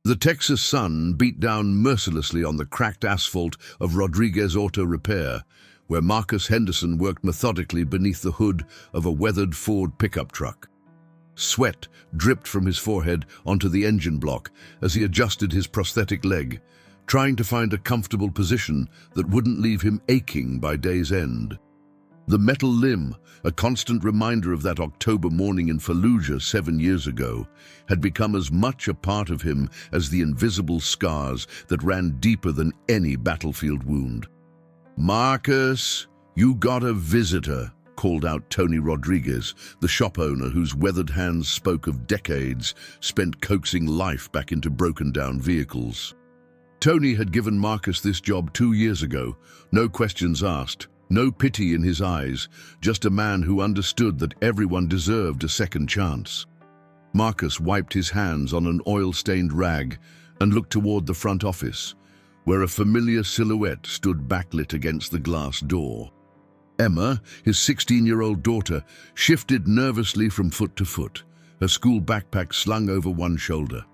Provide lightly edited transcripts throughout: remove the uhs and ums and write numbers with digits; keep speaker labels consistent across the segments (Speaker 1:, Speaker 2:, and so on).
Speaker 1: The Texas sun beat down mercilessly on the cracked asphalt of Rodriguez Auto Repair, where Marcus Henderson worked methodically beneath the hood of a weathered Ford pickup truck. Sweat dripped from his forehead onto the engine block as he adjusted his prosthetic leg, trying to find a comfortable position that wouldn't leave him aching by day's end. The metal limb, a constant reminder of that October morning in Fallujah 7 years ago, had become as much a part of him as the invisible scars that ran deeper than any battlefield wound. "Marcus, you got a visitor," called out Tony Rodriguez, the shop owner whose weathered hands spoke of decades spent coaxing life back into broken-down vehicles. Tony had given Marcus this job 2 years ago, no questions asked. No pity in his eyes, just a man who understood that everyone deserved a second chance. Marcus wiped his hands on an oil-stained rag and looked toward the front office, where a familiar silhouette stood backlit against the glass door. Emma, his 16-year-old daughter, shifted nervously from foot to foot, her school backpack slung over one shoulder.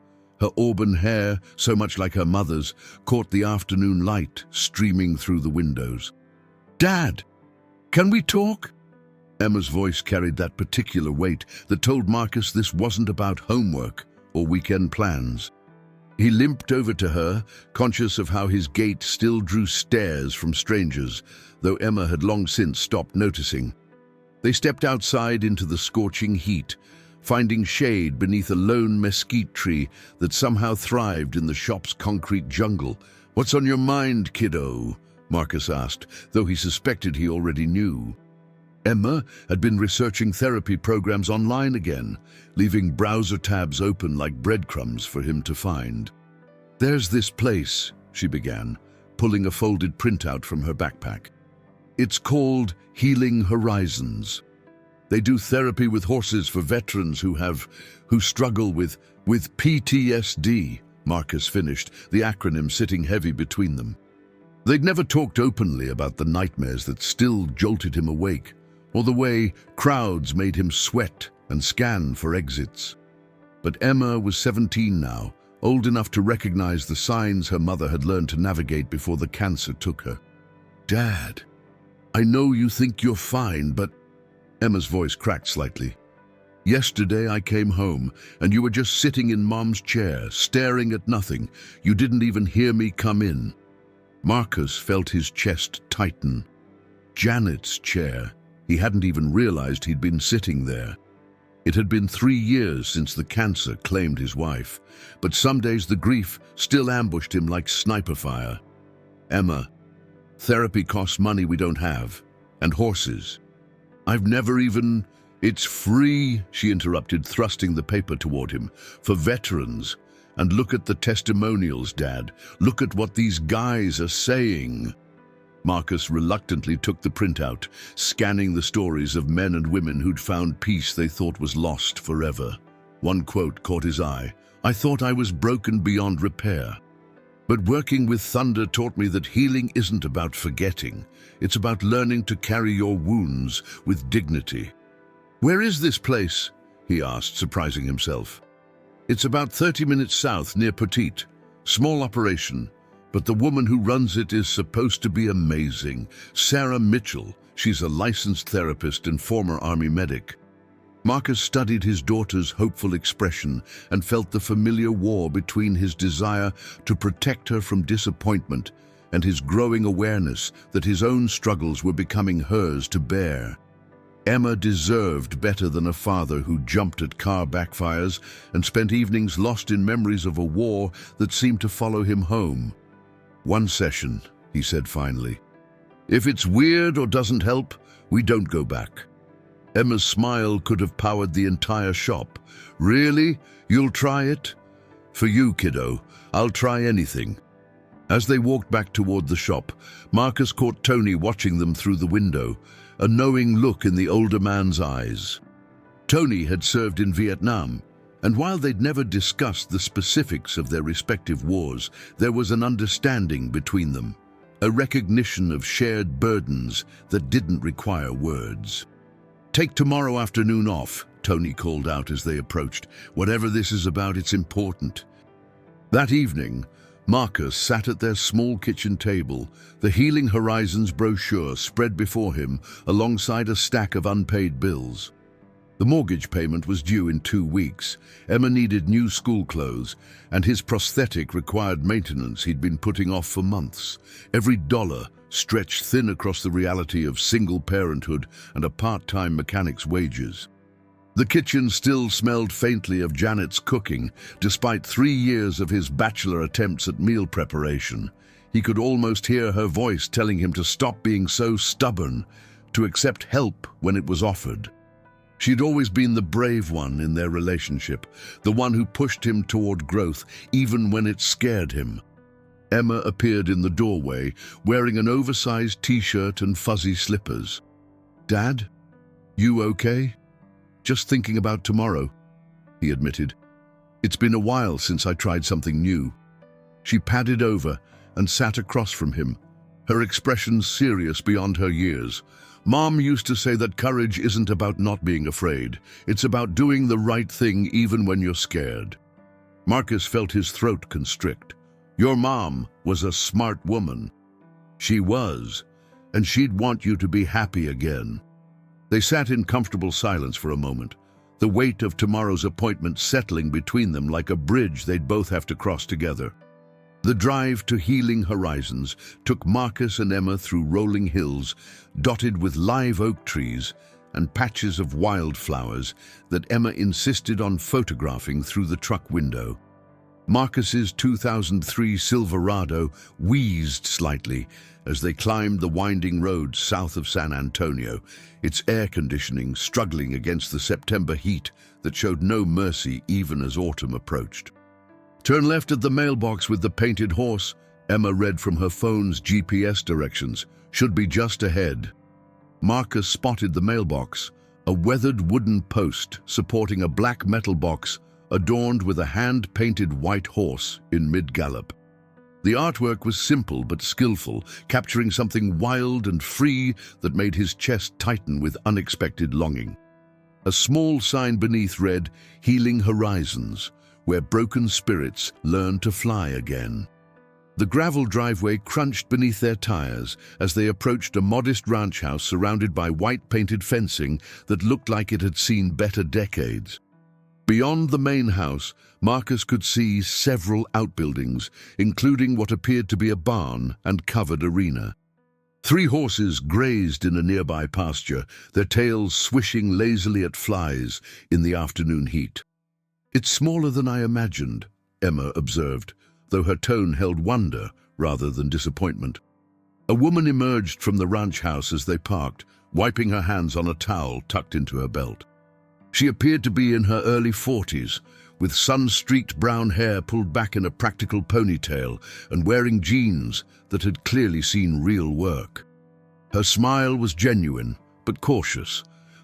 Speaker 1: Her auburn hair, so much like her mother's, caught the afternoon light streaming through the windows. "Dad, can we talk?" Emma's voice carried that particular weight that told Marcus this wasn't about homework or weekend plans. He limped over to her, conscious of how his gait still drew stares from strangers, though Emma had long since stopped noticing. They stepped outside into the scorching heat, finding shade beneath a lone mesquite tree that somehow thrived in the shop's concrete jungle. "What's on your mind, kiddo?" Marcus asked, though he suspected he already knew. Emma had been researching therapy programs online again, leaving browser tabs open like breadcrumbs for him to find. "There's this place," she began, pulling a folded printout from her backpack. "It's called Healing Horizons. They do therapy with horses for veterans who struggle with PTSD," Marcus finished, the acronym sitting heavy between them. They'd never talked openly about the nightmares that still jolted him awake, or the way crowds made him sweat and scan for exits. But Emma was 17 now, old enough to recognize the signs her mother had learned to navigate before the cancer took her. "Dad, I know you think you're fine, but..." Emma's voice cracked slightly. "Yesterday I came home, and you were just sitting in Mom's chair, staring at nothing. You didn't even hear me come in." Marcus felt his chest tighten. Janet's chair. He hadn't even realized he'd been sitting there. It had been 3 years since the cancer claimed his wife, but some days the grief still ambushed him like sniper fire. "Emma, therapy costs money we don't have, and horses. I've never even..." "It's free," she interrupted, thrusting the paper toward him, "for veterans. And look at the testimonials, Dad. Look at what these guys are saying." Marcus reluctantly took the printout, scanning the stories of men and women who'd found peace they thought was lost forever. One quote caught his eye. "I thought I was broken beyond repair. But working with Thunder taught me that healing isn't about forgetting. It's about learning to carry your wounds with dignity." "Where is this place?" he asked, surprising himself. "It's about 30 minutes south near Petite. Small operation, but the woman who runs it is supposed to be amazing. Sarah Mitchell. She's a licensed therapist and former Army medic." Marcus studied his daughter's hopeful expression and felt the familiar war between his desire to protect her from disappointment and his growing awareness that his own struggles were becoming hers to bear. Emma deserved better than a father who jumped at car backfires and spent evenings lost in memories of a war that seemed to follow him home. "One session," he said finally. "If it's weird or doesn't help, we don't go back." Emma's smile could have powered the entire shop. "Really? You'll try it?" "For you, kiddo. I'll try anything." As they walked back toward the shop, Marcus caught Tony watching them through the window, a knowing look in the older man's eyes. Tony had served in Vietnam, and while they'd never discussed the specifics of their respective wars, there was an understanding between them, a recognition of shared burdens that didn't require words. "Take tomorrow afternoon off," Tony called out as they approached. "Whatever this is about, it's important." That evening, Marcus sat at their small kitchen table, the Healing Horizons brochure spread before him alongside a stack of unpaid bills. The mortgage payment was due in 2 weeks, Emma needed new school clothes, and his prosthetic required maintenance he'd been putting off for months. Every dollar stretched thin across the reality of single parenthood and a part-time mechanic's wages. The kitchen still smelled faintly of Janet's cooking, despite 3 years of his bachelor attempts at meal preparation. He could almost hear her voice telling him to stop being so stubborn, to accept help when it was offered. She'd always been the brave one in their relationship, the one who pushed him toward growth, even when it scared him. Emma appeared in the doorway, wearing an oversized t-shirt and fuzzy slippers. "Dad, you okay?" "Just thinking about tomorrow," he admitted. "It's been a while since I tried something new." She padded over and sat across from him, her expression serious beyond her years. "Mom used to say that courage isn't about not being afraid. It's about doing the right thing even when you're scared." Marcus felt his throat constrict. "Your mom was a smart woman." "She was, and she'd want you to be happy again." They sat in comfortable silence for a moment, the weight of tomorrow's appointment settling between them like a bridge they'd both have to cross together. The drive to Healing Horizons took Marcus and Emma through rolling hills, dotted with live oak trees and patches of wildflowers that Emma insisted on photographing through the truck window. Marcus's 2003 Silverado wheezed slightly as they climbed the winding road south of San Antonio, its air conditioning struggling against the September heat that showed no mercy even as autumn approached. "Turn left at the mailbox with the painted horse," Emma read from her phone's GPS directions. "Should be just ahead." Marcus spotted the mailbox, a weathered wooden post supporting a black metal box adorned with a hand-painted white horse in mid-gallop. The artwork was simple but skillful, capturing something wild and free that made his chest tighten with unexpected longing. A small sign beneath read, "Healing Horizons, where broken spirits learn to fly again." The gravel driveway crunched beneath their tires as they approached a modest ranch house surrounded by white-painted fencing that looked like it had seen better decades. Beyond the main house, Marcus could see several outbuildings, including what appeared to be a barn and covered arena. 3 horses grazed in a nearby pasture, their tails swishing lazily at flies in the afternoon heat. "It's smaller than I imagined," Emma observed, though her tone held wonder rather than disappointment. A woman emerged from the ranch house as they parked, wiping her hands on a towel tucked into her belt. She appeared to be in her early 40s, with sun-streaked brown hair pulled back in a practical ponytail and wearing jeans that had clearly seen real work. Her smile was genuine, but cautious,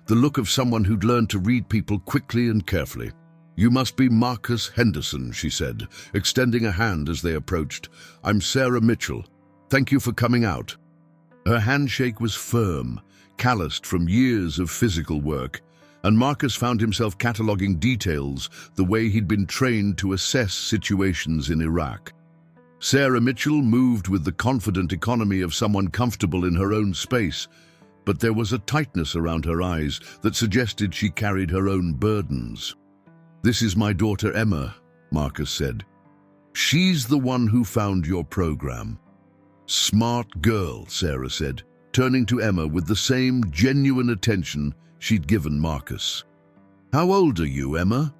Speaker 1: the look of someone who'd learned to read people quickly and carefully. "You must be Marcus Henderson," she said, extending a hand as they approached. "I'm Sarah Mitchell. Thank you for coming out." Her handshake was firm, calloused from years of physical work, and Marcus found himself cataloging details the way he'd been trained to assess situations in Iraq. Sarah Mitchell moved with the confident economy of someone comfortable in her own space, but there was a tightness around her eyes that suggested she carried her own burdens. "This is my daughter Emma," Marcus said. "She's the one who found your program." "Smart girl," Sarah said, turning to Emma with the same genuine attention she'd given Marcus. "How old are you, Emma?"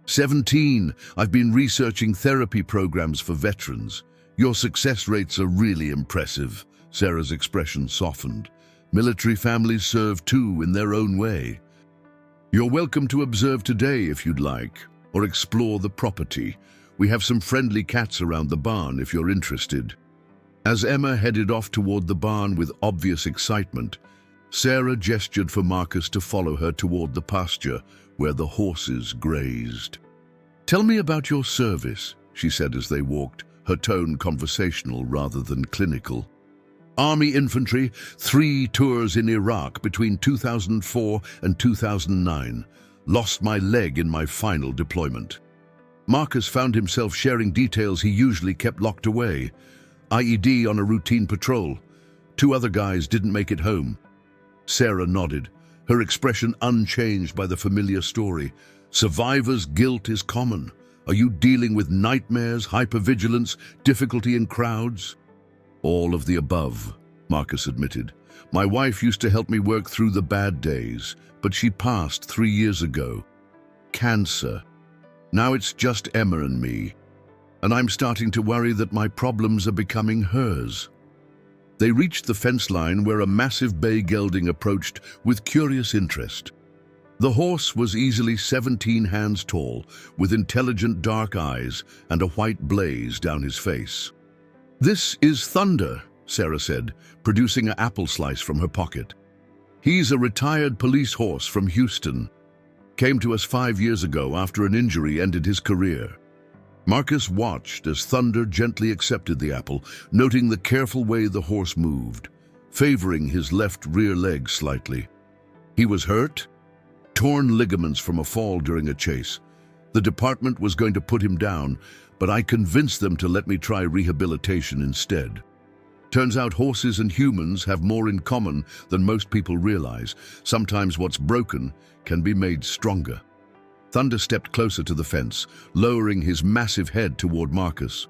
Speaker 1: 17. "I've been researching therapy programs for veterans. Your success rates are really impressive." Sarah's expression softened. "Military families serve too in their own way. You're welcome to observe today if you'd like, or explore the property. We have some friendly cats around the barn if you're interested." As Emma headed off toward the barn with obvious excitement, Sarah gestured for Marcus to follow her toward the pasture where the horses grazed. "Tell me about your service," she said as they walked, her tone conversational rather than clinical. "Army infantry, 3 tours in Iraq between 2004 and 2009. Lost my leg in my final deployment." Marcus found himself sharing details he usually kept locked away. IED on a routine patrol. 2 other guys didn't make it home. Sarah nodded, her expression unchanged by the familiar story. Survivor's guilt is common. Are you dealing with nightmares, hypervigilance, difficulty in crowds? All of the above, Marcus admitted. My wife used to help me work through the bad days, but she passed 3 years ago. Cancer. Now it's just Emma and me, and I'm starting to worry that my problems are becoming hers. They reached the fence line where a massive bay gelding approached with curious interest. The horse was easily 17 hands tall, with intelligent dark eyes and a white blaze down his face. This is Thunder, Sarah said, producing an apple slice from her pocket. He's a retired police horse from Houston. Came to us 5 years ago after an injury ended his career. Marcus watched as Thunder gently accepted the apple, noting the careful way the horse moved, favoring his left rear leg slightly. He was hurt? Torn ligaments from a fall during a chase. The department was going to put him down, but I convinced them to let me try rehabilitation instead. Turns out horses and humans have more in common than most people realize. Sometimes what's broken can be made stronger. Thunder stepped closer to the fence, lowering his massive head toward Marcus.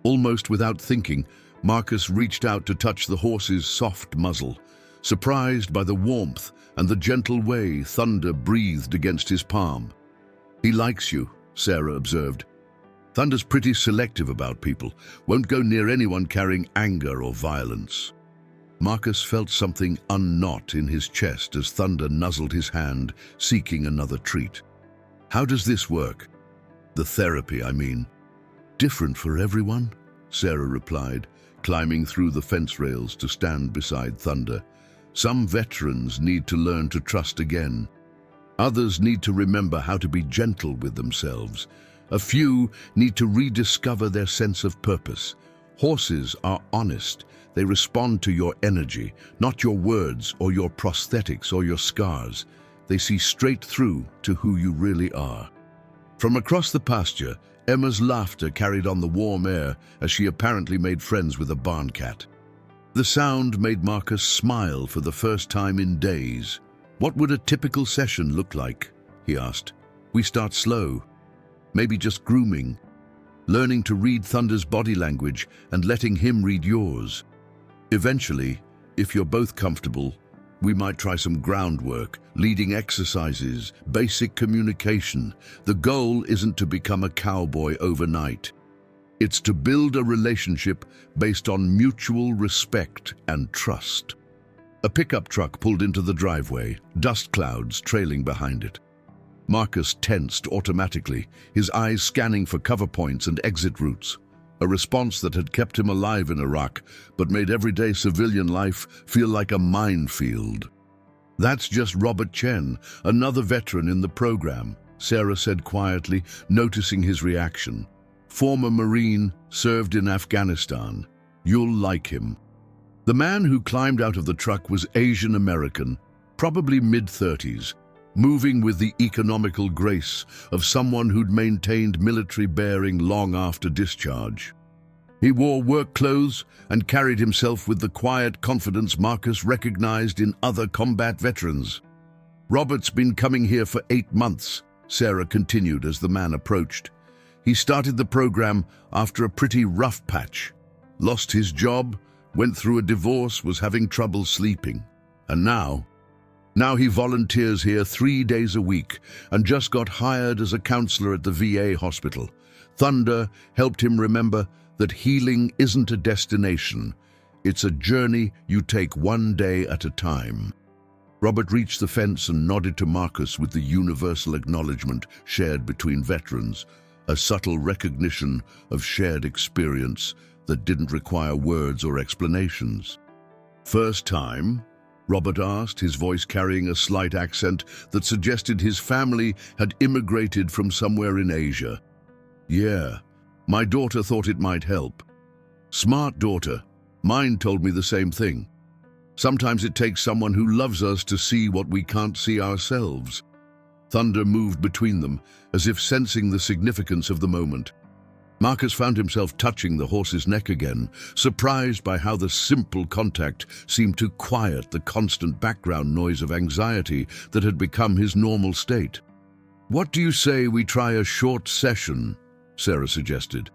Speaker 1: Almost without thinking, Marcus reached out to touch the horse's soft muzzle, surprised by the warmth and the gentle way Thunder breathed against his palm. He likes you, Sarah observed. Thunder's pretty selective about people, won't go near anyone carrying anger or violence. Marcus felt something unknot in his chest as Thunder nuzzled his hand, seeking another treat. How does this work? The therapy, I mean. Different for everyone, Sarah replied, climbing through the fence rails to stand beside Thunder. Some veterans need to learn to trust again. Others need to remember how to be gentle with themselves. A few need to rediscover their sense of purpose. Horses are honest. They respond to your energy, not your words or your prosthetics or your scars. They see straight through to who you really are. From across the pasture, Emma's laughter carried on the warm air as she apparently made friends with a barn cat. The sound made Marcus smile for the first time in days. What would a typical session look like? He asked. We start slow. Maybe just grooming. Learning to read Thunder's body language and letting him read yours. Eventually, if you're both comfortable, we might try some groundwork, leading exercises, basic communication. The goal isn't to become a cowboy overnight. It's to build a relationship based on mutual respect and trust. A pickup truck pulled into the driveway, dust clouds trailing behind it. Marcus tensed automatically, his eyes scanning for cover points and exit routes. A response that had kept him alive in Iraq, but made everyday civilian life feel like a minefield. That's just Robert Chen, another veteran in the program, Sarah said quietly, noticing his reaction. Former Marine, served in Afghanistan. You'll like him. The man who climbed out of the truck was Asian American, probably mid-30s, moving with the economical grace of someone who'd maintained military bearing long after discharge. He wore work clothes and carried himself with the quiet confidence Marcus recognized in other combat veterans. Robert's been coming here for 8 months, Sarah continued as the man approached. He started the program after a pretty rough patch. Lost his job, went through a divorce, was having trouble sleeping. And now he volunteers here 3 days a week and just got hired as a counselor at the VA hospital. Thunder helped him remember that healing isn't a destination. It's a journey you take one day at a time. Robert reached the fence and nodded to Marcus with the universal acknowledgement shared between veterans, a subtle recognition of shared experience that didn't require words or explanations. First time? Robert asked, his voice carrying a slight accent that suggested his family had immigrated from somewhere in Asia. Yeah, my daughter thought it might help. Smart daughter. Mine told me the same thing. Sometimes it takes someone who loves us to see what we can't see ourselves. Thunder moved between them, as if sensing the significance of the moment. Marcus found himself touching the horse's neck again, surprised by how the simple contact seemed to quiet the constant background noise of anxiety that had become his normal state. "What do you say we try a short session?" Sarah suggested.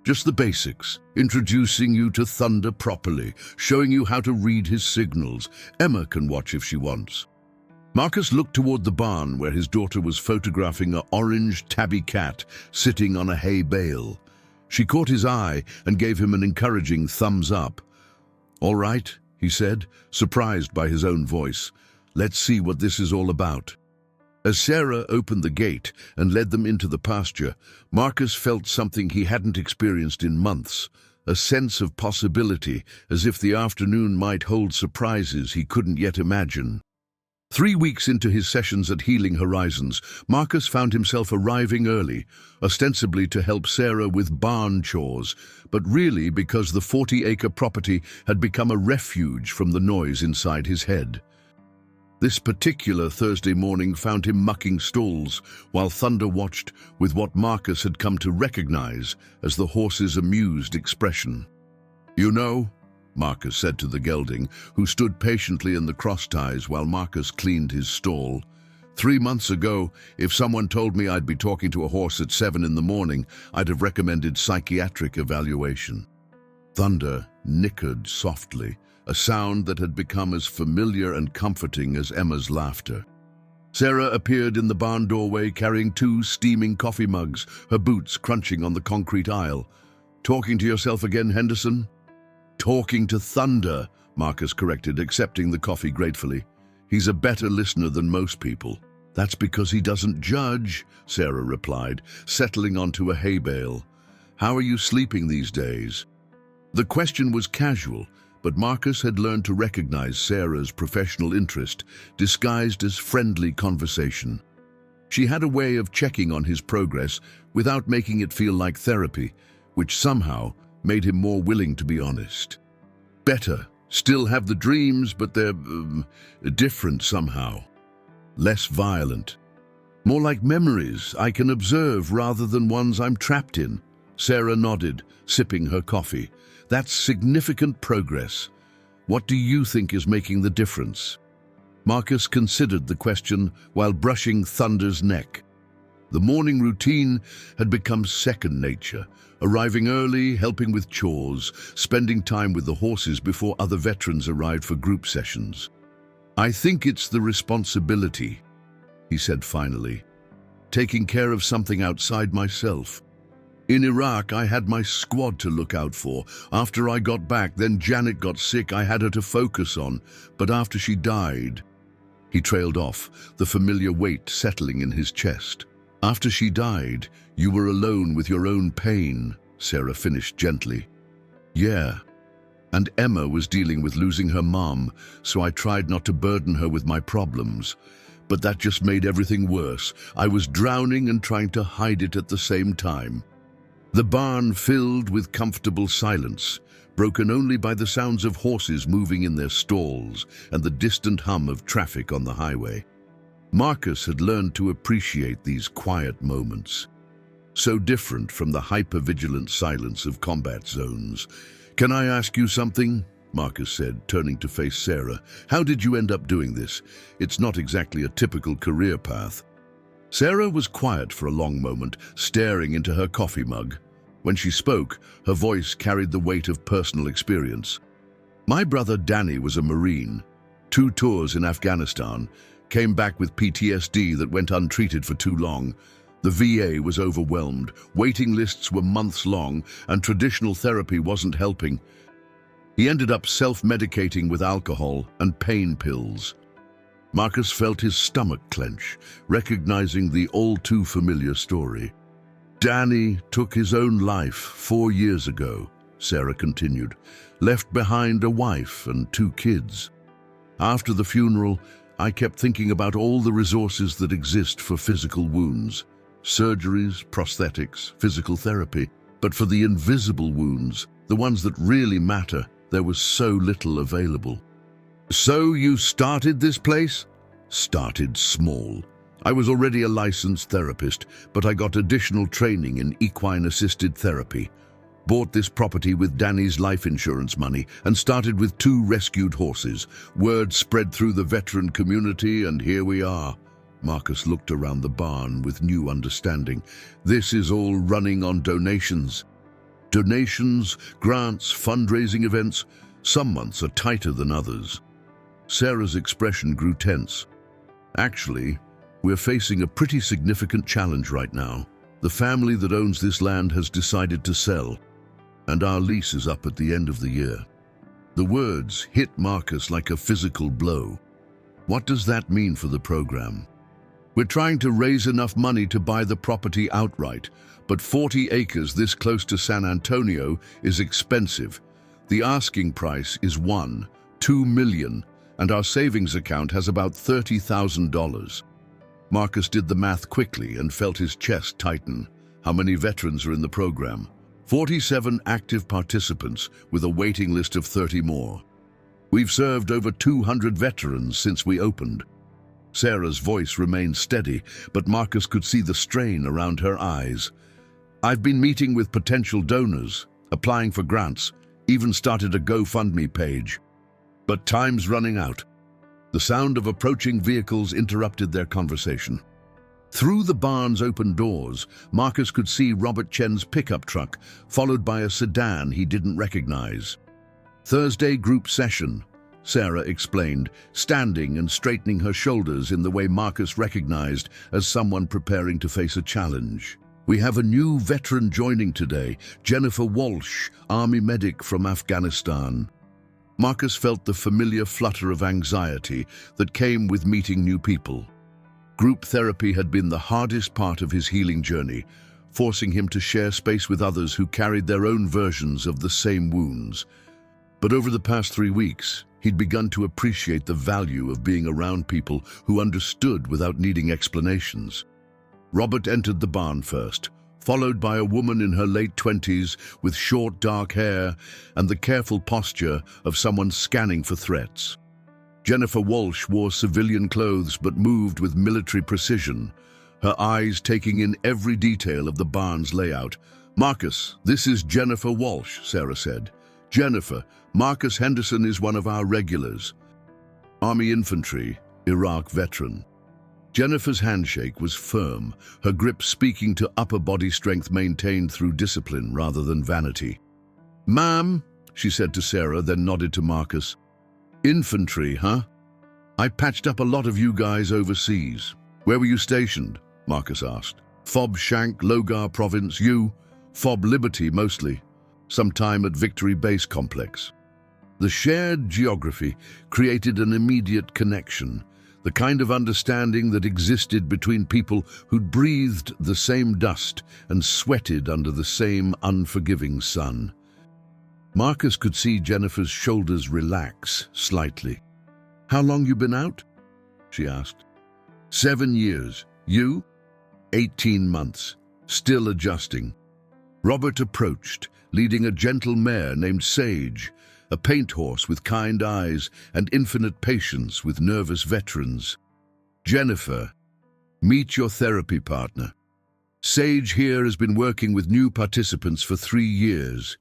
Speaker 1: "Just the basics, introducing you to Thunder properly, showing you how to read his signals. Emma can watch if she wants." Marcus looked toward the barn where his daughter was photographing an orange tabby cat sitting on a hay bale. She caught his eye and gave him an encouraging thumbs up. "All right," he said, surprised by his own voice. "Let's see what this is all about." As Sarah opened the gate and led them into the pasture, Marcus felt something he hadn't experienced in months, a sense of possibility, as if the afternoon might hold surprises he couldn't yet imagine. 3 weeks into his sessions at Healing Horizons, Marcus found himself arriving early, ostensibly to help Sarah with barn chores, but really because the 40-acre property had become a refuge from the noise inside his head. This particular Thursday morning found him mucking stalls, while Thunder watched with what Marcus had come to recognize as the horse's amused expression. "You know," Marcus said to the gelding, who stood patiently in the cross ties while Marcus cleaned his stall, 3 months ago, if someone told me I'd be talking to a horse at 7 in the morning, I'd have recommended psychiatric evaluation." Thunder nickered softly, a sound that had become as familiar and comforting as Emma's laughter. Sarah appeared in the barn doorway carrying 2 steaming coffee mugs, her boots crunching on the concrete aisle. "Talking to yourself again, Henderson?" "Talking to Thunder," Marcus corrected, accepting the coffee gratefully. "He's a better listener than most people." "That's because he doesn't judge," Sarah replied, settling onto a hay bale. "How are you sleeping these days?" The question was casual, but Marcus had learned to recognize Sarah's professional interest, disguised as friendly conversation. She had a way of checking on his progress without making it feel like therapy, which somehow made him more willing to be honest. "Better. Still have the dreams, but they're different somehow. Less violent. More like memories I can observe rather than ones I'm trapped in." Sarah nodded, sipping her coffee. "That's significant progress. What do you think is making the difference?" Marcus considered the question while brushing Thunder's neck. The morning routine had become second nature, arriving early, helping with chores, spending time with the horses before other veterans arrived for group sessions. "I think it's the responsibility," he said finally. "Taking care of something outside myself. In Iraq, I had my squad to look out for. After I got back, then Janet got sick. I had her to focus on. But after she died..." He trailed off, the familiar weight settling in his chest. "After she died, you were alone with your own pain," Sarah finished gently. "Yeah. And Emma was dealing with losing her mom, so I tried not to burden her with my problems. But that just made everything worse. I was drowning and trying to hide it at the same time." The barn filled with comfortable silence, broken only by the sounds of horses moving in their stalls and the distant hum of traffic on the highway. Marcus had learned to appreciate these quiet moments, so different from the hyper-vigilant silence of combat zones. "Can I ask you something?" Marcus said, turning to face Sarah. "How did you end up doing this? It's not exactly a typical career path." Sarah was quiet for a long moment, staring into her coffee mug. When she spoke, her voice carried the weight of personal experience. "My brother Danny was a Marine. 2 tours in Afghanistan. Came back with PTSD that went untreated for too long. The VA was overwhelmed, waiting lists were months long, and traditional therapy wasn't helping. He ended up self-medicating with alcohol and pain pills." Marcus felt his stomach clench, recognizing the all-too-familiar story. "Danny took his own life 4 years ago," Sarah continued, "left behind a wife and 2 kids. After the funeral, I kept thinking about all the resources that exist for physical wounds. Surgeries, prosthetics, physical therapy. But for the invisible wounds, the ones that really matter, there was so little available." "So you started this place?" "Started small. I was already a licensed therapist, but I got additional training in equine-assisted therapy. Bought this property with Danny's life insurance money and started with 2 rescued horses. Word spread through the veteran community, and here we are. Marcus looked around the barn with new understanding. This is all running on donations. Donations, grants, fundraising events. Some months are tighter than others. Sarah's expression grew tense. Actually, we're facing a pretty significant challenge right now. The family that owns this land has decided to sell, and our lease is up at the end of the year. The words hit Marcus like a physical blow. What does that mean for the program? We're trying to raise enough money to buy the property outright, but 40 acres this close to San Antonio is expensive. The asking price is $2 million, and our savings account has about $30,000. Marcus did the math quickly and felt his chest tighten. How many veterans are in the program? 47 active participants with a waiting list of 30 more. We've served over 200 veterans since we opened. Sarah's voice remained steady, but Marcus could see the strain around her eyes. I've been meeting with potential donors, applying for grants, even started a GoFundMe page. But time's running out. The sound of approaching vehicles interrupted their conversation. Through the barn's open doors, Marcus could see Robert Chen's pickup truck, followed by a sedan he didn't recognize. Thursday group session, Sarah explained, standing and straightening her shoulders in the way Marcus recognized as someone preparing to face a challenge. We have a new veteran joining today, Jennifer Walsh, Army medic from Afghanistan. Marcus felt the familiar flutter of anxiety that came with meeting new people. Group therapy had been the hardest part of his healing journey, forcing him to share space with others who carried their own versions of the same wounds. But over the past 3 weeks, he'd begun to appreciate the value of being around people who understood without needing explanations. Robert entered the barn first, followed by a woman in her late 20s with short dark hair and the careful posture of someone scanning for threats. Jennifer Walsh wore civilian clothes but moved with military precision, her eyes taking in every detail of the barn's layout. "Marcus, this is Jennifer Walsh," Sarah said. "Jennifer, Marcus Henderson is one of our regulars. Army infantry, Iraq veteran." Jennifer's handshake was firm, her grip speaking to upper body strength maintained through discipline rather than vanity. "Ma'am," she said to Sarah, then nodded to Marcus. "Infantry, huh? I patched up a lot of you guys overseas. Where were you stationed?" Marcus asked. "Fob Shank, Logar Province, you?" "Fob Liberty, mostly. Some time at Victory Base Complex." The shared geography created an immediate connection, the kind of understanding that existed between people who'd breathed the same dust and sweated under the same unforgiving sun. Marcus could see Jennifer's shoulders relax slightly. "How long you been out?" she asked. 7 years. You?" 18 months. Still adjusting. Robert approached, leading a gentle mare named Sage, a paint horse with kind eyes and infinite patience with nervous veterans. "Jennifer, meet your therapy partner. Sage here has been working with new participants for 3 years.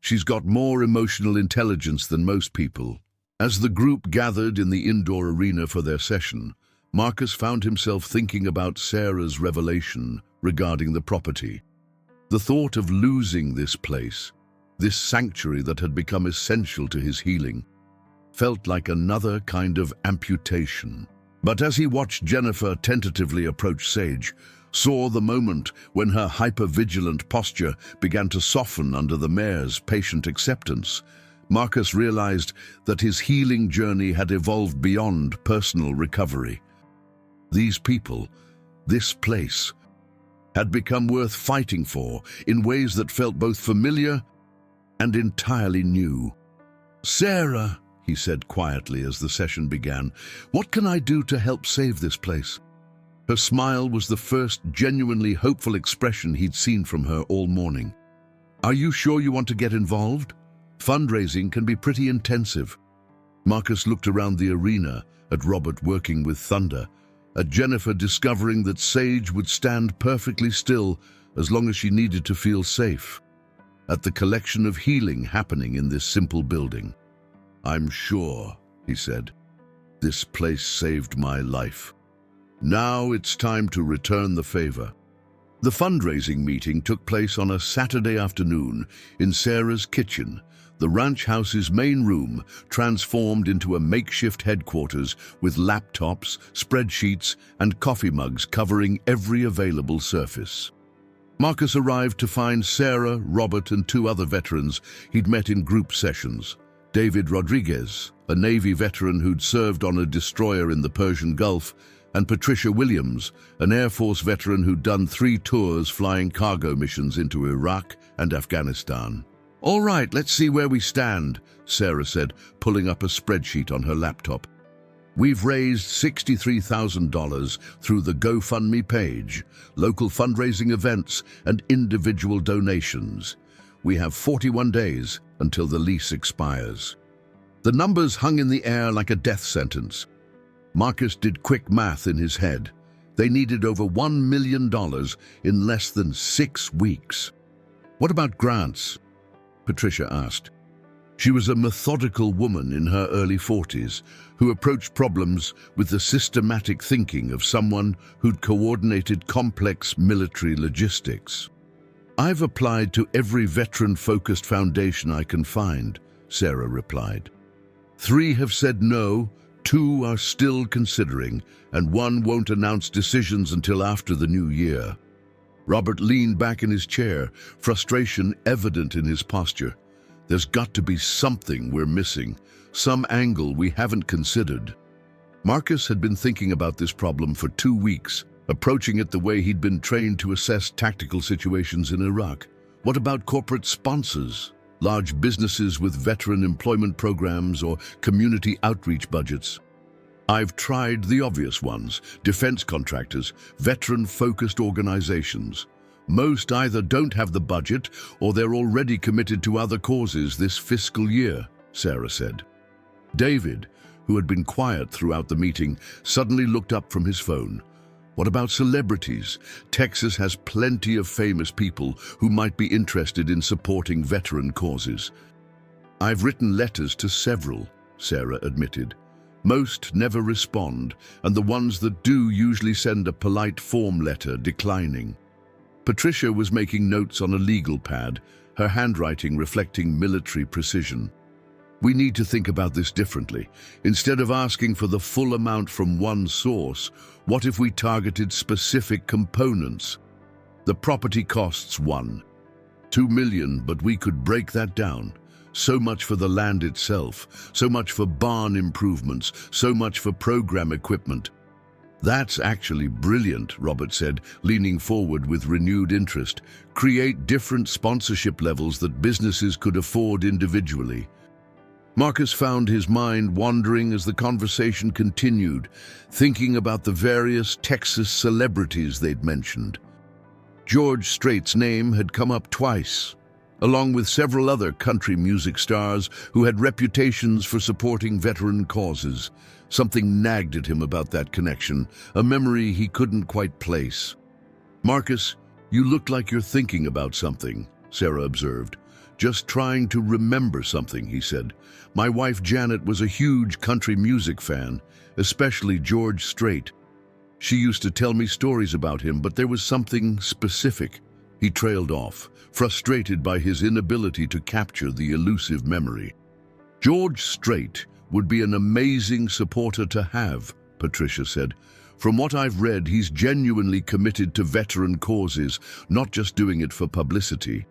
Speaker 1: She's got more emotional intelligence than most people." As the group gathered in the indoor arena for their session, Marcus found himself thinking about Sarah's revelation regarding the property. The thought of losing this place, this sanctuary that had become essential to his healing, felt like another kind of amputation. But as he watched Jennifer tentatively approach Sage, saw the moment when her hyper-vigilant posture began to soften under the mare's patient acceptance, Marcus realized that his healing journey had evolved beyond personal recovery. These people, this place, had become worth fighting for in ways that felt both familiar and entirely new. "Sarah," he said quietly as the session began, "what can I do to help save this place?" Her smile was the first genuinely hopeful expression he'd seen from her all morning. "Are you sure you want to get involved? Fundraising can be pretty intensive." Marcus looked around the arena at Robert working with thunder, at Jennifer discovering that Sage would stand perfectly still as long as she needed to feel safe, at the collection of healing happening in this simple building. "I'm sure," he said, "this place saved my life. Now it's time to return the favor." The fundraising meeting took place on a Saturday afternoon in Sarah's kitchen, the ranch house's main room transformed into a makeshift headquarters with laptops, spreadsheets, and coffee mugs covering every available surface. Marcus arrived to find Sarah, Robert, and two other veterans he'd met in group sessions. David Rodriguez, a Navy veteran who'd served on a destroyer in the Persian Gulf, and Patricia Williams, an Air Force veteran who'd done 3 tours flying cargo missions into Iraq and Afghanistan. "All right, let's see where we stand," Sarah said, pulling up a spreadsheet on her laptop. "We've raised $63,000 through the GoFundMe page, local fundraising events, and individual donations. We have 41 days until the lease expires." The numbers hung in the air like a death sentence. Marcus did quick math in his head. They needed over $1 million in less than 6 weeks. "What about grants?" Patricia asked. She was a methodical woman in her early 40s who approached problems with the systematic thinking of someone who'd coordinated complex military logistics. "I've applied to every veteran-focused foundation I can find," Sarah replied. 3 have said no, 2 are still considering, and 1 won't announce decisions until after the new year. Robert leaned back in his chair, frustration evident in his posture. "There's got to be something we're missing, some angle we haven't considered." Marcus had been thinking about this problem for 2 weeks, approaching it the way he'd been trained to assess tactical situations in Iraq. What about corporate sponsors? Large businesses with veteran employment programs or community outreach budgets? "I've tried the obvious ones: defense contractors, veteran-focused organizations. Most either don't have the budget or they're already committed to other causes this fiscal year," Sarah said. David, who had been quiet throughout the meeting, suddenly looked up from his phone. "What about celebrities? Texas has plenty of famous people who might be interested in supporting veteran causes." "I've written letters to several," Sarah admitted. "Most never respond, and the ones that do usually send a polite form letter declining." Patricia was making notes on a legal pad, her handwriting reflecting military precision. "We need to think about this differently. Instead of asking for the full amount from one source, what if we targeted specific components? The property costs $2 million, but we could break that down. So much for the land itself, so much for barn improvements, so much for program equipment." "That's actually brilliant," Robert said, leaning forward with renewed interest. "Create different sponsorship levels that businesses could afford individually." Marcus found his mind wandering as the conversation continued, thinking about the various Texas celebrities they'd mentioned. George Strait's name had come up twice, along with several other country music stars who had reputations for supporting veteran causes. Something nagged at him about that connection, a memory he couldn't quite place. "Marcus, you look like you're thinking about something," Sarah observed. "Just trying to remember something," he said. "My wife Janet was a huge country music fan, especially George Strait. She used to tell me stories about him, but there was something specific." He trailed off, frustrated by his inability to capture the elusive memory. "George Strait would be an amazing supporter to have," Patricia said. "From what I've read, he's genuinely committed to veteran causes, not just doing it for publicity."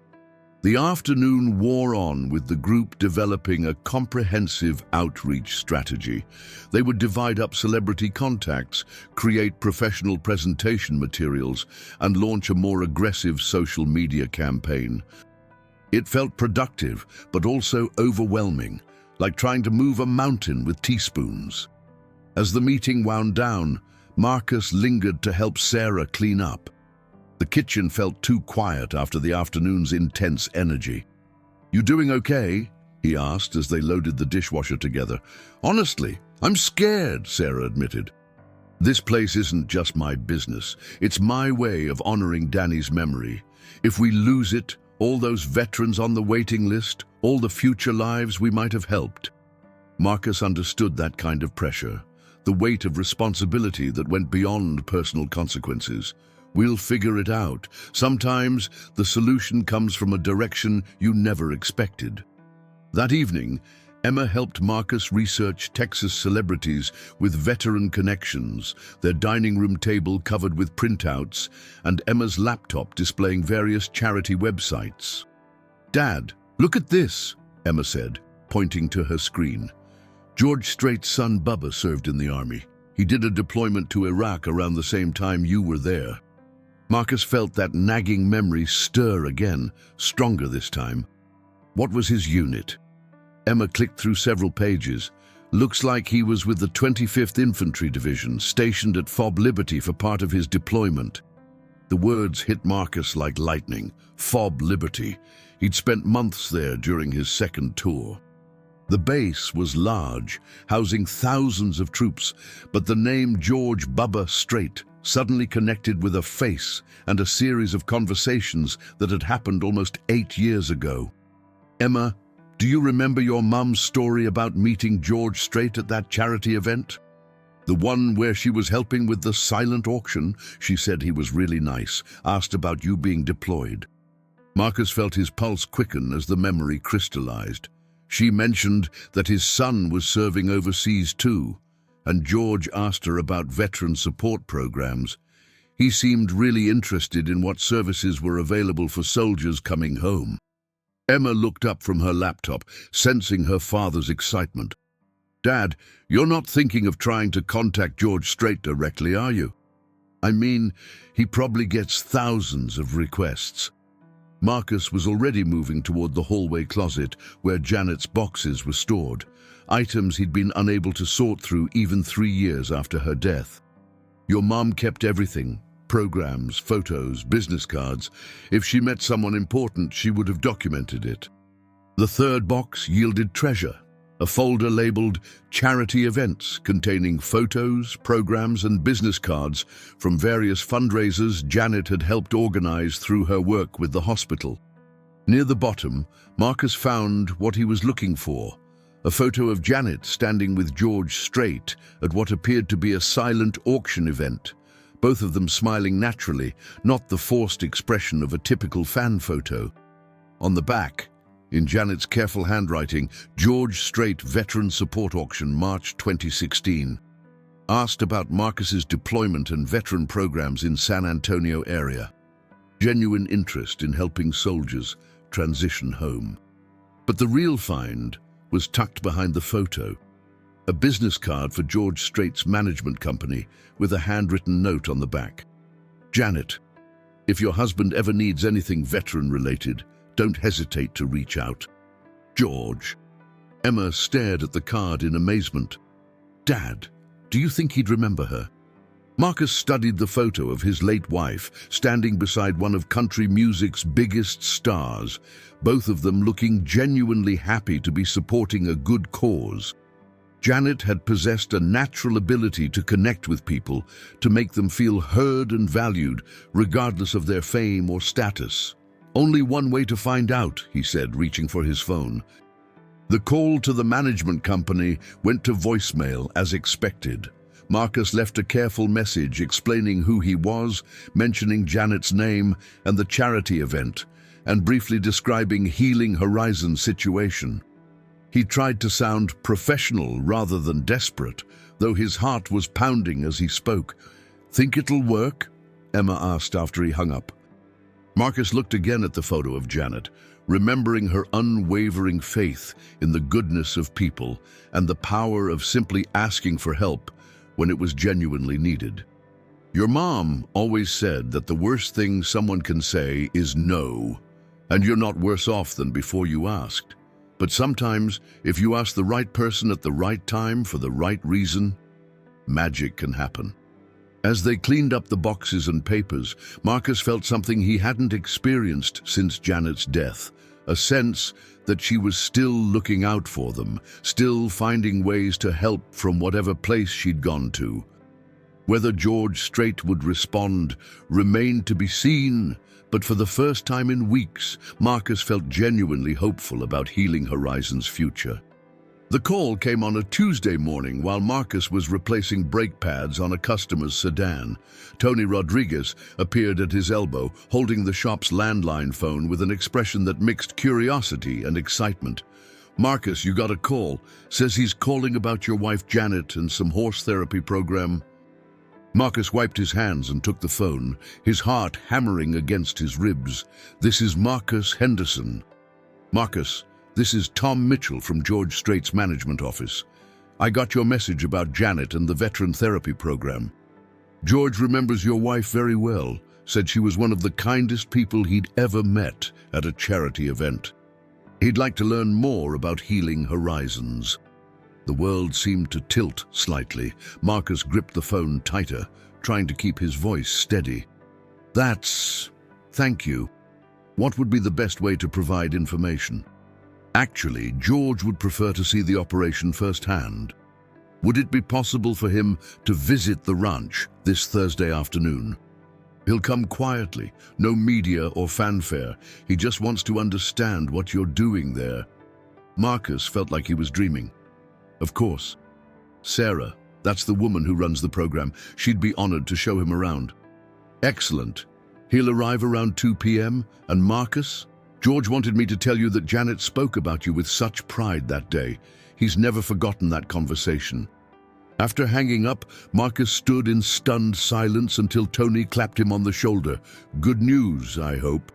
Speaker 1: The afternoon wore on with the group developing a comprehensive outreach strategy. They would divide up celebrity contacts, create professional presentation materials, and launch a more aggressive social media campaign. It felt productive, but also overwhelming, like trying to move a mountain with teaspoons. As the meeting wound down, Marcus lingered to help Sarah clean up. The kitchen felt too quiet after the afternoon's intense energy. "You doing okay?" he asked as they loaded the dishwasher together. "Honestly, I'm scared," Sarah admitted. This place isn't just my business. It's my way of honoring Danny's memory. If we lose it, all those veterans on the waiting list, all the future lives we might have helped. Marcus understood that kind of pressure, the weight of responsibility that went beyond personal consequences. We'll figure it out. Sometimes the solution comes from a direction you never expected. That evening, Emma helped Marcus research Texas celebrities with veteran connections, their dining room table covered with printouts, and Emma's laptop displaying various charity websites. "Dad, look at this," Emma said, pointing to her screen. "George Strait's son Bubba served in the army. He did a deployment to Iraq around the same time you were there." Marcus felt that nagging memory stir again, stronger this time. What was his unit? Emma clicked through several pages. Looks like he was with the 25th Infantry Division, stationed at Fob Liberty for part of his deployment. The words hit Marcus like lightning. Fob Liberty. He'd spent months there during his second tour. The base was large, housing thousands of troops, but the name George Bubba Strait suddenly connected with a face and a series of conversations that had happened almost 8 years ago. "Emma, do you remember your mum's story about meeting George Strait at that charity event? The one where she was helping with the silent auction. She said he was really nice, asked about you being deployed." Marcus felt his pulse quicken as the memory crystallized. She mentioned that his son was serving overseas too, and George asked her about veteran support programs. He seemed really interested in what services were available for soldiers coming home. Emma looked up from her laptop, sensing her father's excitement. "Dad, you're not thinking of trying to contact George Strait directly, are you? I mean, he probably gets thousands of requests." Marcus was already moving toward the hallway closet where Janet's boxes were stored, items he'd been unable to sort through even 3 years after her death. "Your mom kept everything. Programs, photos, business cards. If she met someone important, she would have documented it." The third box yielded treasure, a folder labeled Charity Events containing photos, programs, and business cards from various fundraisers Janet had helped organize through her work with the hospital. Near the bottom, Marcus found what he was looking for, a photo of Janet standing with George Strait at what appeared to be a silent auction event, both of them smiling naturally, not the forced expression of a typical fan photo. On the back, in Janet's careful handwriting, George Strait Veteran Support Auction, March 2016. Asked about Marcus's deployment and veteran programs in San Antonio area. Genuine interest in helping soldiers transition home. But the real find was tucked behind the photo. A business card for George Strait's management company with a handwritten note on the back. "Janet, if your husband ever needs anything veteran-related, don't hesitate to reach out. George." Emma stared at the card in amazement. "Dad, do you think he'd remember her?" Marcus studied the photo of his late wife, standing beside one of country music's biggest stars, both of them looking genuinely happy to be supporting a good cause. Janet had possessed a natural ability to connect with people, to make them feel heard and valued, regardless of their fame or status. "Only one way to find out," he said, reaching for his phone. The call to the management company went to voicemail as expected. Marcus left a careful message explaining who he was, mentioning Janet's name and the charity event, and briefly describing Healing Horizon's situation. He tried to sound professional rather than desperate, though his heart was pounding as he spoke. "Think it'll work?" Emma asked after he hung up. Marcus looked again at the photo of Janet, remembering her unwavering faith in the goodness of people and the power of simply asking for help when it was genuinely needed. "Your mom always said that the worst thing someone can say is no, and you're not worse off than before you asked. But sometimes, if you ask the right person at the right time for the right reason, magic can happen." As they cleaned up the boxes and papers, Marcus felt something he hadn't experienced since Janet's death, a sense that she was still looking out for them, still finding ways to help from whatever place she'd gone to. Whether George Strait would respond remained to be seen, but for the first time in weeks, Marcus felt genuinely hopeful about Healing Horizons' future. The call came on a Tuesday morning while Marcus was replacing brake pads on a customer's sedan. Tony Rodriguez appeared at his elbow, holding the shop's landline phone with an expression that mixed curiosity and excitement. "Marcus, you got a call. Says he's calling about your wife Janet and some horse therapy program." Marcus wiped his hands and took the phone, his heart hammering against his ribs. "This is Marcus Henderson." "Marcus, this is Tom Mitchell from George Strait's management office. I got your message about Janet and the veteran therapy program. George remembers your wife very well, said she was one of the kindest people he'd ever met at a charity event. He'd like to learn more about Healing Horizons." The world seemed to tilt slightly. Marcus gripped the phone tighter, trying to keep his voice steady. Thank you. What would be the best way to provide information?" Actually, George would prefer to see the operation firsthand. Would it be possible for him to visit the ranch this Thursday afternoon? He'll come quietly, no media or fanfare. He just wants to understand what you're doing there. Marcus felt like he was dreaming. Of course. Sarah, that's the woman who runs the program. She'd be honored to show him around. Excellent. He'll arrive around 2 p.m. And Marcus? George wanted me to tell you that Janet spoke about you with such pride that day. He's never forgotten that conversation. After hanging up, Marcus stood in stunned silence until Tony clapped him on the shoulder. "Good news, I hope.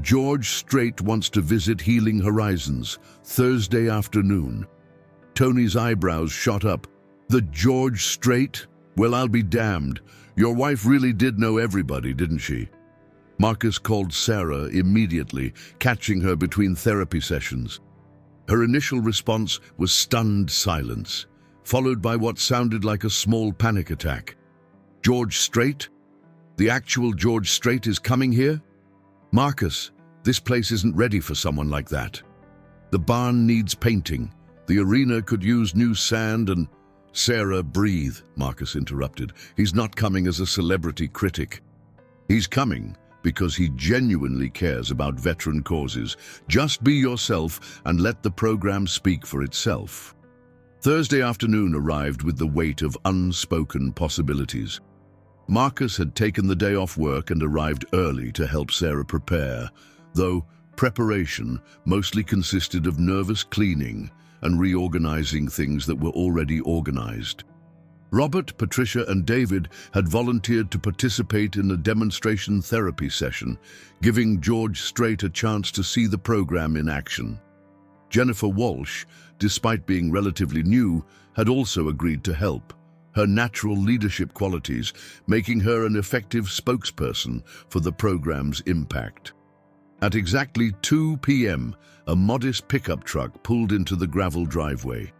Speaker 1: George Strait wants to visit Healing Horizons Thursday afternoon." Tony's eyebrows shot up. "The George Strait? Well, I'll be damned. Your wife really did know everybody, didn't she?" Marcus called Sarah immediately, catching her between therapy sessions. Her initial response was stunned silence, followed by what sounded like a small panic attack. "George Strait? The actual George Strait is coming here? Marcus, this place isn't ready for someone like that. The barn needs painting. The arena could use new sand and—" "Sarah, breathe," Marcus interrupted. "He's not coming as a celebrity critic. He's coming because he genuinely cares about veteran causes. Just be yourself and let the program speak for itself." Thursday afternoon arrived with the weight of unspoken possibilities. Marcus had taken the day off work and arrived early to help Sarah prepare, though preparation mostly consisted of nervous cleaning and reorganizing things that were already organized. Robert, Patricia, and David had volunteered to participate in a demonstration therapy session, giving George Strait a chance to see the program in action. Jennifer Walsh, despite being relatively new, had also agreed to help, her natural leadership qualities making her an effective spokesperson for the program's impact. At exactly 2 p.m., a modest pickup truck pulled into the gravel driveway.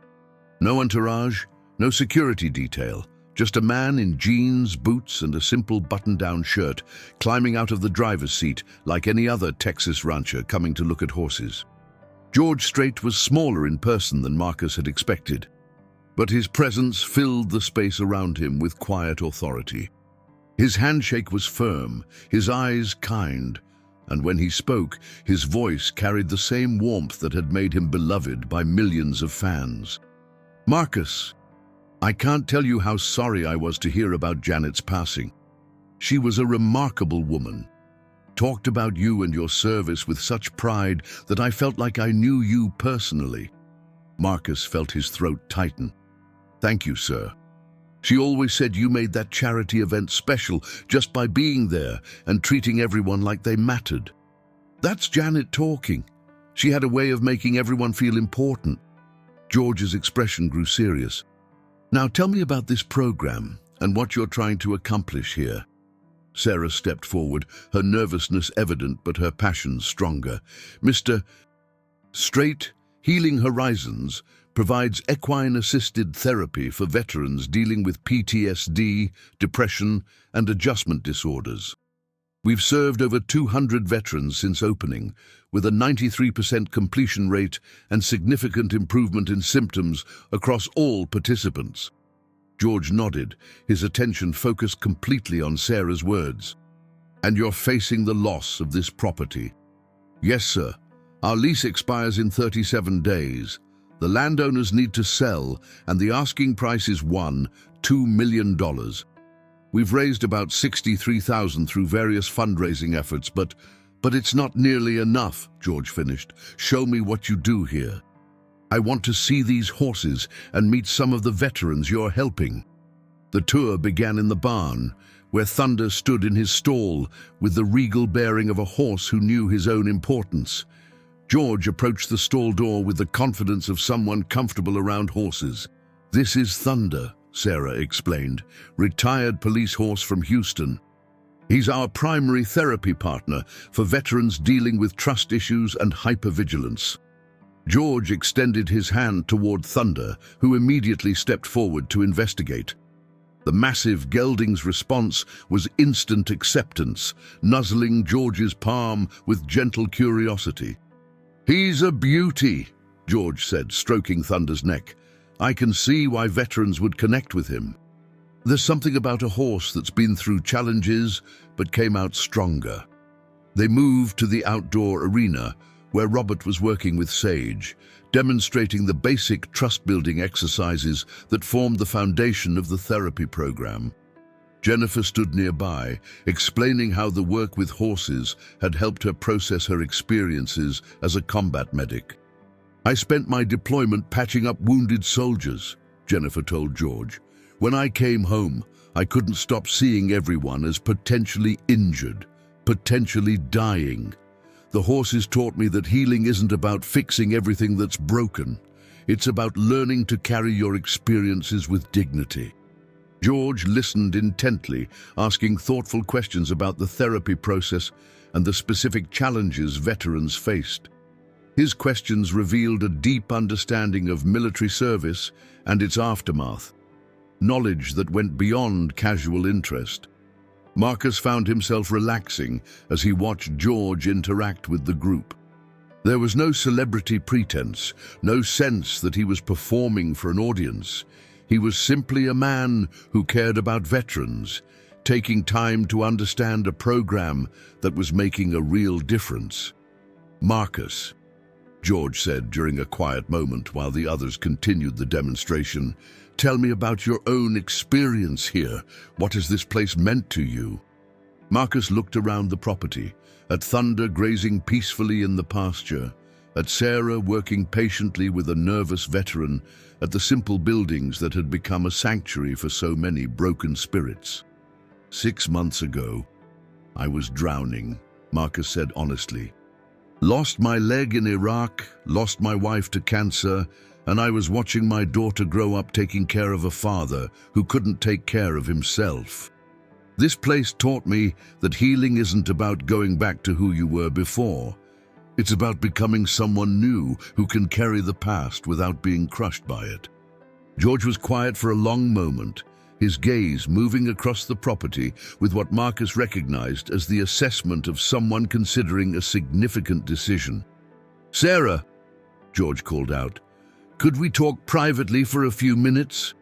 Speaker 1: No entourage, no security detail, just a man in jeans, boots, and a simple button-down shirt climbing out of the driver's seat like any other Texas rancher coming to look at horses. George Strait was smaller in person than Marcus had expected, but his presence filled the space around him with quiet authority. His handshake was firm, his eyes kind, and when he spoke, his voice carried the same warmth that had made him beloved by millions of fans. "Marcus, I can't tell you how sorry I was to hear about Janet's passing. She was a remarkable woman. Talked about you and your service with such pride that I felt like I knew you personally." Marcus felt his throat tighten. "Thank you, sir. She always said you made that charity event special just by being there and treating everyone like they mattered. That's Janet talking. She had a way of making everyone feel important." George's expression grew serious. "Now tell me about this program and what you're trying to accomplish here." Sarah stepped forward, her nervousness evident but her passion stronger. "Mr. Strait, Healing Horizons provides equine-assisted therapy for veterans dealing with PTSD, depression, and adjustment disorders. We've served over 200 veterans since opening, with a 93% completion rate and significant improvement in symptoms across all participants. George nodded, his attention focused completely on Sarah's words. "And you're facing the loss of this property?" "Yes, sir. Our lease expires in 37 days. The landowners need to sell, and the asking price is $2 million. We've raised about $63,000 through various fundraising efforts, but it's not nearly enough," George finished. "Show me what you do here. I want to see these horses and meet some of the veterans you're helping." The tour began in the barn, where Thunder stood in his stall with the regal bearing of a horse who knew his own importance. George approached the stall door with the confidence of someone comfortable around horses. "This is Thunder," Sarah explained, "retired police horse from Houston. He's our primary therapy partner for veterans dealing with trust issues and hypervigilance." George extended his hand toward Thunder, who immediately stepped forward to investigate. The massive gelding's response was instant acceptance, nuzzling George's palm with gentle curiosity. "He's a beauty," George said, stroking Thunder's neck. "I can see why veterans would connect with him. There's something about a horse that's been through challenges but came out stronger." They moved to the outdoor arena, where Robert was working with Sage, demonstrating the basic trust-building exercises that formed the foundation of the therapy program. Jennifer stood nearby, explaining how the work with horses had helped her process her experiences as a combat medic. "I spent my deployment patching up wounded soldiers," Jennifer told George. "When I came home, I couldn't stop seeing everyone as potentially injured, potentially dying. The horses taught me that healing isn't about fixing everything that's broken. It's about learning to carry your experiences with dignity." George listened intently, asking thoughtful questions about the therapy process and the specific challenges veterans faced. His questions revealed a deep understanding of military service and its aftermath, knowledge that went beyond casual interest. Marcus found himself relaxing as he watched George interact with the group. There was no celebrity pretense, no sense that he was performing for an audience. He was simply a man who cared about veterans, taking time to understand a program that was making a real difference. "Marcus," George said during a quiet moment while the others continued the demonstration, "tell me about your own experience here. What has this place meant to you?" Marcus looked around the property, at Thunder grazing peacefully in the pasture, at Sarah working patiently with a nervous veteran, at the simple buildings that had become a sanctuary for so many broken spirits. "6 months ago, I was drowning," Marcus said honestly. "Lost my leg in Iraq, lost my wife to cancer, and I was watching my daughter grow up taking care of a father who couldn't take care of himself. This place taught me that healing isn't about going back to who you were before. It's about becoming someone new who can carry the past without being crushed by it." George was quiet for a long moment, his gaze moving across the property with what Marcus recognized as the assessment of someone considering a significant decision. "Sarah," George called out, "could we talk privately for a few minutes?"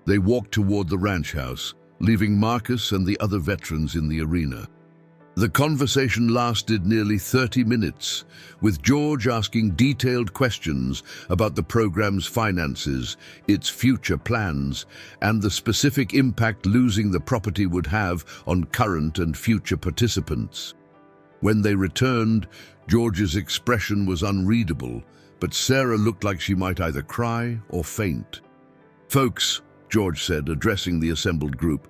Speaker 1: They walked toward the ranch house, leaving Marcus and the other veterans in the arena. The conversation lasted nearly 30 minutes, with George asking detailed questions about the program's finances, its future plans, and the specific impact losing the property would have on current and future participants. When they returned, George's expression was unreadable, but Sarah looked like she might either cry or faint. "Folks," George said, addressing the assembled group,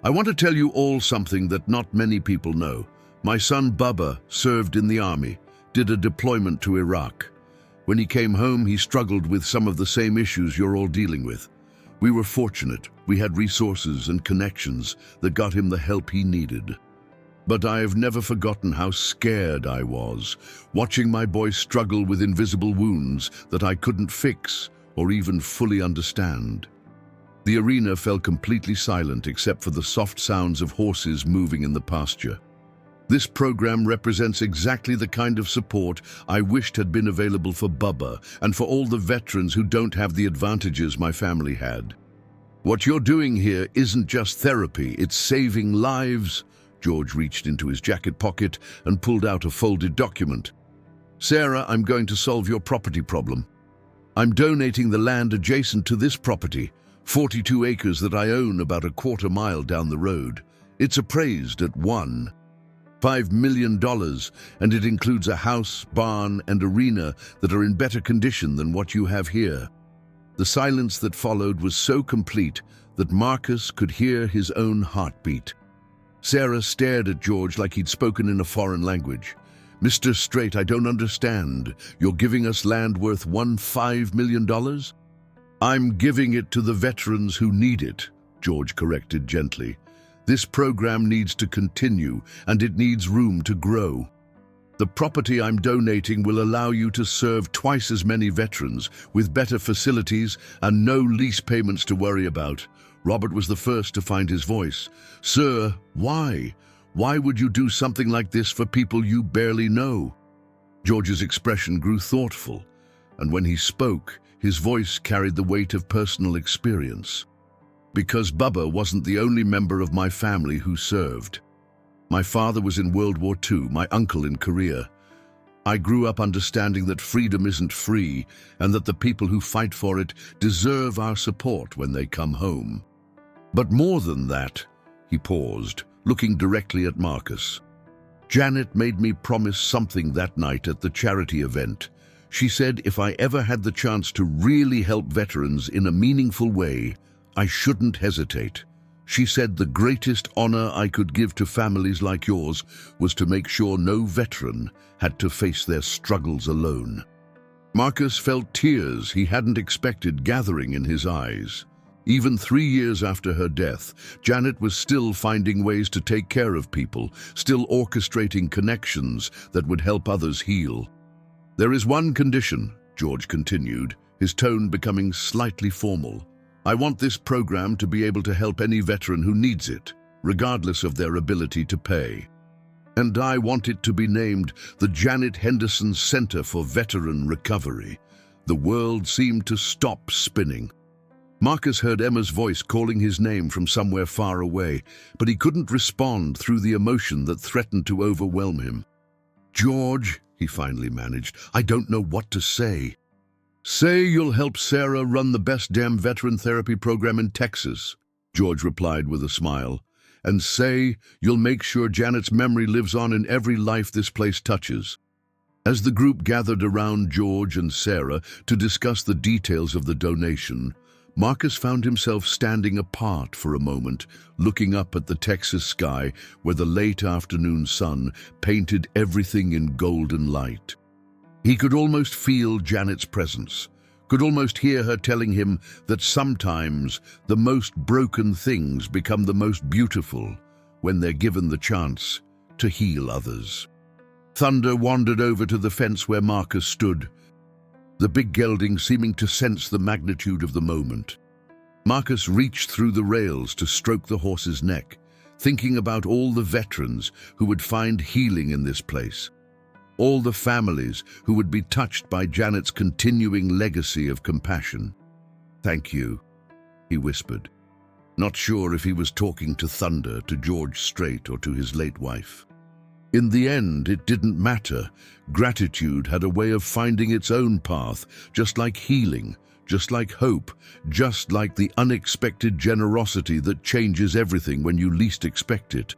Speaker 1: "I want to tell you all something that not many people know. My son Bubba served in the army, did a deployment to Iraq. When he came home, he struggled with some of the same issues you're all dealing with. We were fortunate. We had resources and connections that got him the help he needed. But I have never forgotten how scared I was, watching my boy struggle with invisible wounds that I couldn't fix or even fully understand." The arena fell completely silent except for the soft sounds of horses moving in the pasture. This program represents exactly the kind of support I wished had been available for Bubba and for all the veterans who don't have the advantages my family had. What you're doing here isn't just therapy, it's saving lives. George reached into his jacket pocket and pulled out a folded document. Sarah, I'm going to solve your property problem. I'm donating the land adjacent to this property, 42 acres that I own about a quarter mile down the road. It's appraised at $1.5 million, and it includes a house, barn, and arena that are in better condition than what you have here. The silence that followed was so complete that Marcus could hear his own heartbeat. Sarah stared at George like he'd spoken in a foreign language. Mr. Strait, I don't understand. You're giving us land worth $1.5 million? I'm giving it to the veterans who need it, George corrected gently. This program needs to continue, and it needs room to grow. The property I'm donating will allow you to serve twice as many veterans, with better facilities and no lease payments to worry about. Robert was the first to find his voice. Sir, why? Why would you do something like this for people you barely know? George's expression grew thoughtful, and when he spoke, his voice carried the weight of personal experience. Because Bubba wasn't the only member of my family who served. My father was in World War II, my uncle in Korea. I grew up understanding that freedom isn't free and that the people who fight for it deserve our support when they come home. But more than that, he paused, looking directly at Marcus. Janet made me promise something that night at the charity event. She said if I ever had the chance to really help veterans in a meaningful way, I shouldn't hesitate. She said the greatest honor I could give to families like yours was to make sure no veteran had to face their struggles alone. Marcus felt tears he hadn't expected gathering in his eyes. Even 3 years after her death, Janet was still finding ways to take care of people, still orchestrating connections that would help others heal. There is one condition, George continued, his tone becoming slightly formal. I want this program to be able to help any veteran who needs it, regardless of their ability to pay. And I want it to be named the Janet Henderson Center for Veteran Recovery. The world seemed to stop spinning. Marcus heard Emma's voice calling his name from somewhere far away, but he couldn't respond through the emotion that threatened to overwhelm him. George, he finally managed, I don't know what to say. Say you'll help Sarah run the best damn veteran therapy program in Texas, George replied with a smile. And say you'll make sure Janet's memory lives on in every life this place touches. As the group gathered around George and Sarah to discuss the details of the donation, Marcus found himself standing apart for a moment, looking up at the Texas sky where the late afternoon sun painted everything in golden light. He could almost feel Janet's presence, could almost hear her telling him that sometimes the most broken things become the most beautiful when they're given the chance to heal others. Thunder wandered over to the fence where Marcus stood, the big gelding seeming to sense the magnitude of the moment. Marcus reached through the rails to stroke the horse's neck, thinking about all the veterans who would find healing in this place. All the families who would be touched by Janet's continuing legacy of compassion. Thank you, he whispered, not sure if he was talking to Thunder, to George Strait, or to his late wife. In the end, it didn't matter. Gratitude had a way of finding its own path, just like healing, just like hope, just like the unexpected generosity that changes everything when you least expect it.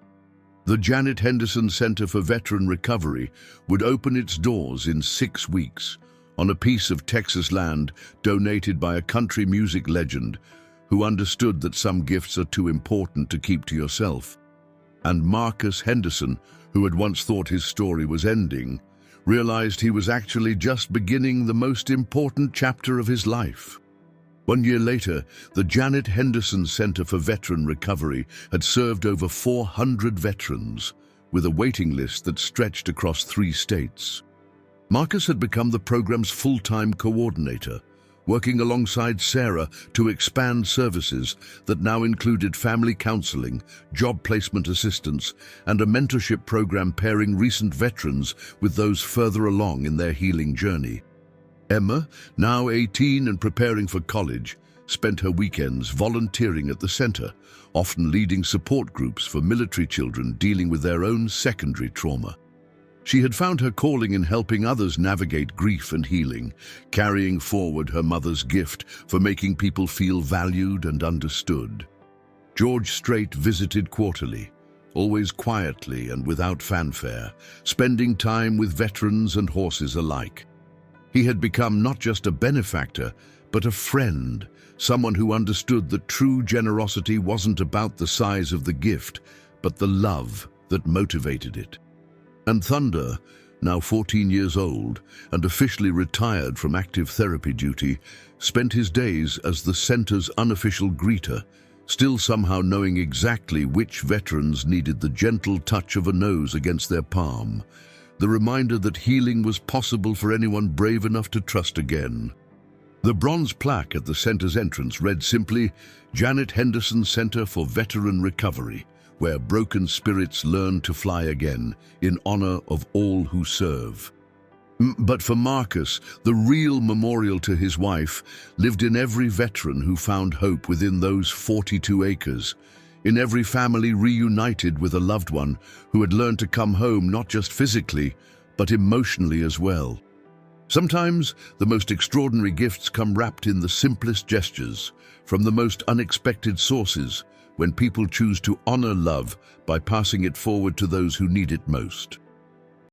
Speaker 1: The Janet Henderson Center for Veteran Recovery would open its doors in 6 weeks on a piece of Texas land donated by a country music legend who understood that some gifts are too important to keep to yourself. And Marcus Henderson, who had once thought his story was ending, realized he was actually just beginning the most important chapter of his life. 1 year later, the Janet Henderson Center for Veteran Recovery had served over 400 veterans, with a waiting list that stretched across 3 states. Marcus had become the program's full-time coordinator, working alongside Sarah to expand services that now included family counseling, job placement assistance, and a mentorship program pairing recent veterans with those further along in their healing journey. Emma, now 18 and preparing for college, spent her weekends volunteering at the center, often leading support groups for military children dealing with their own secondary trauma. She had found her calling in helping others navigate grief and healing, carrying forward her mother's gift for making people feel valued and understood. George Strait visited quarterly, always quietly and without fanfare, spending time with veterans and horses alike. He had become not just a benefactor, but a friend, someone who understood that true generosity wasn't about the size of the gift, but the love that motivated it. And Thunder, now 14 years old and officially retired from active therapy duty, spent his days as the center's unofficial greeter, still somehow knowing exactly which veterans needed the gentle touch of a nose against their palm, the reminder that healing was possible for anyone brave enough to trust again. The bronze plaque at the center's entrance read simply, "Janet Henderson Center for Veteran Recovery, where broken spirits learn to fly again, in honor of all who serve." But for Marcus, the real memorial to his wife lived in every veteran who found hope within those 42 acres, in every family reunited with a loved one who had learned to come home not just physically, but emotionally as well. Sometimes the most extraordinary gifts come wrapped in the simplest gestures, from the most unexpected sources, when people choose to honor love by passing it forward to those who need it most.